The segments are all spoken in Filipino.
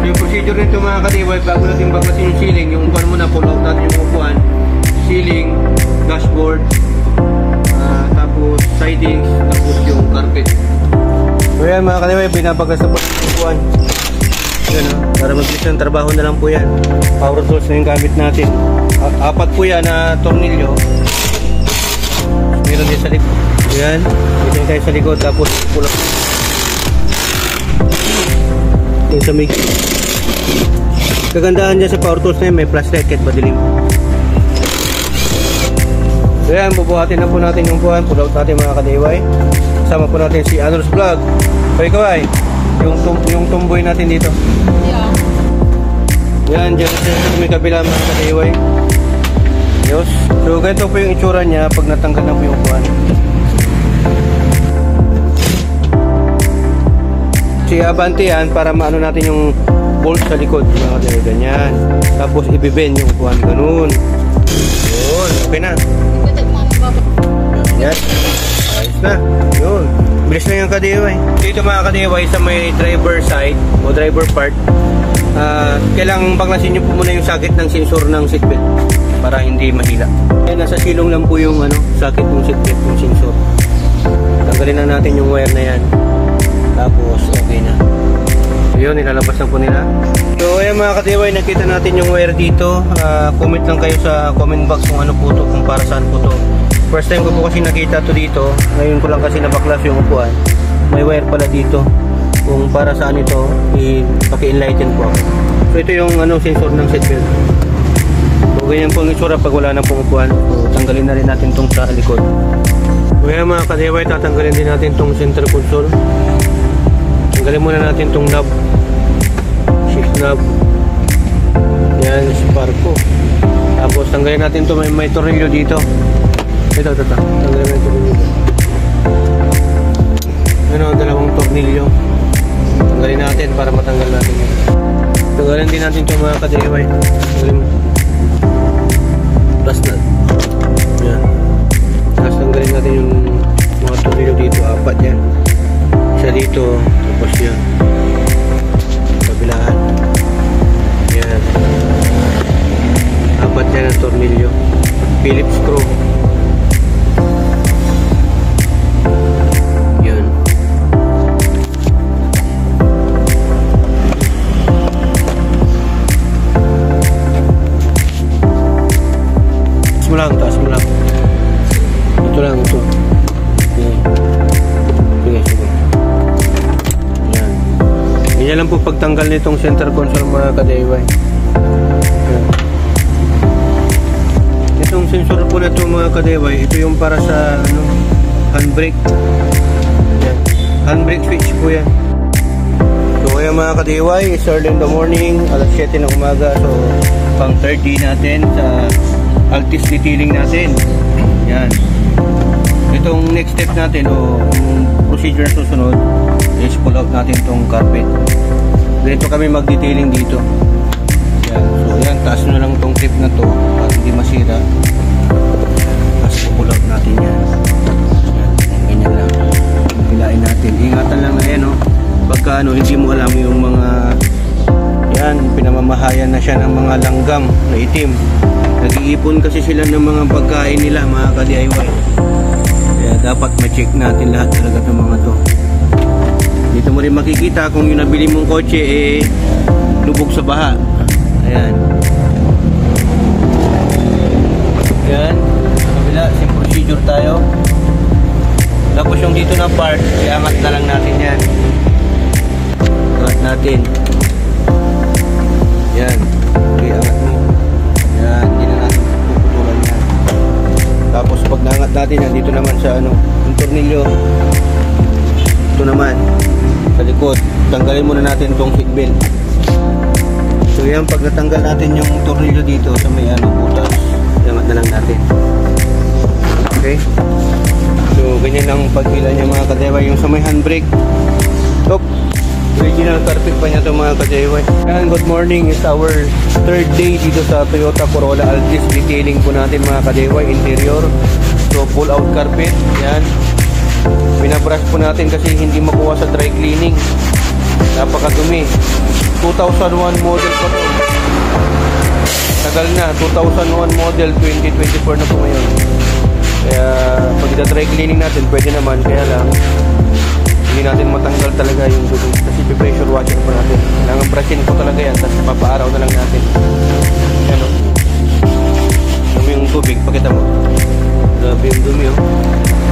Yung procedure nito mga ka-DIY, bago natin baklasin yung ceiling, yung upuan muna, pull out natin yung upuan, ceiling, dashboard, tapos sidings, tapos yung carpet. So yan mga ka-DIY, binabaglas na po yung upuan. Yan, para mag-bilis ng trabaho na lang po yan. Power tools na yung gamit natin. Apat po yan na tornilyo. Meron din sa likod. Yan, dito tayo sa likod, tapos pull out yung sa mix. Kagandahan dyan sa power tools na yun, may flashlight kahit madilim. So yan, bubuhatin na po natin yung buwan. Pull out natin mga ka-DIY. Kasama po natin si Anor's Vlog. So ikaw ay, yung tumboy natin dito. Yeah. Yan, dyan sa may kabila mga ka-DIY. Yes. So ganito po yung itsura niya pag natanggal na po yung buwan. Si Abante yan para maano natin yung bolt sa likod mga ka-DIY. Ganyan. Tapos ibibend yung buwan. Ganun. Yun. Okay na. Yan. Ayos na. Yun. Bilis na yung ka-DIY. Dito mga ka-DIY sa may driver side o driver part, kailangang baklasin nyo po muna yung sakit ng sensor ng seatbelt para hindi mahila. Yan, nasa silong lang po yung sakit ng seatbelt ng sensor. Tanggalin na natin yung wire na yan. Tapos okay na. So yun, nilalabas na po nila. So ayan mga ka-DIY, nakita natin yung wire dito. Comment lang kayo sa comment box kung ano po to, kung para saan po to. First time ko po kasi nakita to dito. Ngayon ko lang kasi nabaklas yung upuan. May wire pala dito. Kung para saan ito, paki-enlighten po ako. So ito yung sensor ng seatbelt. So ganyan po ang itsura pag wala na pong upuan. So tanggalin na rin natin itong sa likod. So ayan mga ka-DIY, tatanggalin din natin itong center console. Tanggalin muna natin itong knob, shift knob. Yan, spark po. Tapos tanggalin natin ito, may tornilyo dito. Ito. Tanggalin natin ito dito. Dalawang tornilyo. Tanggalin natin para matanggal natin yun. Tanggalin din natin ito mga ka-DIY. Tanggalin mo. Plus na. Yan. Tapos tanggalin natin yung mga tornilyo dito. Apat yan. Isa dito. Tapos yan. Kabilaan. Yan. Apat yan ang tornilyo. Phillips screw. Taas mo lang. Ito lang, ito. Sige. Yan. Ganyan lang po pagtanggal nitong center console mga ka-DIY. Itong sensor po na ito mga ka-DIY, ito yung para sa handbrake. Yan. Handbrake switch po yan. So ayan mga ka-DIY, it's early in the morning, alas 7 ng umaga. So pang 30 natin sa Altis detailing natin. Yan. Itong next step natin o procedure na susunod is pull out natin itong carpet. Dito kami mag-detailing dito. Yan. So yan, taas na lang itong clip na to para hindi masira. Tapos pull out natin yan. Yan. Ganyan lang. Pilain natin. Ingatan lang na yan pagka hindi mo alam yung mga yan, pinamamahayan na siya ng mga langgam na itim. Nag-iipon kasi sila ng mga pagkain nila mga ka-DIY. Kaya dapat ma-check natin lahat talaga ng mga to. Dito mo rin makikita kung yung nabili mong kotse lubog sa baha. Ayan. Ayan. Sa kabila, same procedure tayo. Tapos yung dito na part, iangat na lang natin yan. Angat natin. Yan. Iangat mo. Yan, hindi na natin puputulan yan. Tapos pag naangat natin yan, dito naman sa yung tornilyo. Ito naman, sa likod. Tanggalin muna natin itong seatbelt. So yan, pag natanggal natin yung tornilyo dito sa may butas, iangat na lang natin. Okay? So ganyan lang pagpila niya mga ka-DIY. Yung sa may handbrake. Stop! Original carpet pa niya ito mga ka-DIY. And good morning, it's our third day dito sa Toyota Corolla Altis detailing po natin mga ka-DIY interior. So pull out carpet, yan. Binabrush po natin kasi hindi makuha sa dry cleaning. Napakadumi. 2001 model pa to. Tagal na, 2001 model, 2024 na po ngayon. Kaya pag ita-dry cleaning natin, pwede naman, kaya lang hindi natin matanggal talaga yung dumi kasi pressure washer pa natin. Kailangan brushin po talaga yan, tapos papaaraw na lang natin. Yan o. Dumi yung tubig, pakita mo. Grabe yung dumi o.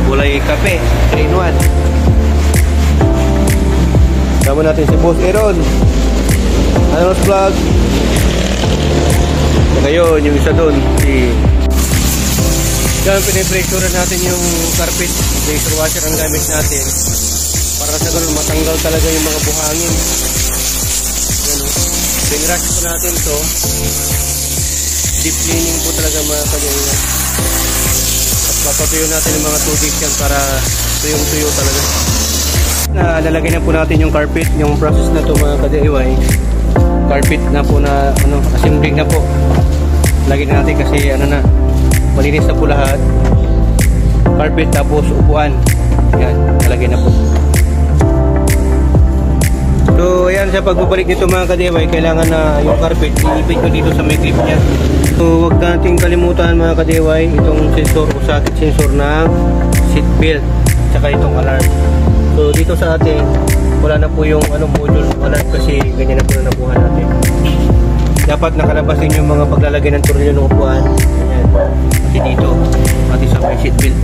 Kulay kape, 3-in-1. Sama natin si Boss Aaron. Anos Vlog. Ngayon, yung isa doon, si... Yan, pinipressure natin yung carpet. Pressure washer ang gamit natin. Para sa ganun, matanggal talaga yung mga buhangin. Yan o. Pinrush po natin to. Deep cleaning po talaga mga kanyang. At papatuyo natin yung mga tubig yan para tuyong-tuyo talaga. Lalagay na po natin yung carpet. Yung process na to mga ka-DIY. Carpet na po na, assembling na po. Lagyan natin kasi, malinis na po lahat. Carpet tapos upuan. Yan, lalagay na po. So, ayan, sa pagbabalik nito mga ka-DIY, kailangan na yung carpet, iipit ko dito sa may clip niya. So, huwag nating kalimutan mga ka-DIY, itong sensor o socket sensor ng seat belt, tsaka itong alarm. So, dito sa atin, wala na po yung module alarm kasi ganyan na po na nakuha natin. Dapat nakalabas din yung mga paglalagay ng tornilyo ng upuan. Ayan, kasi dito, pati sa may seat belt.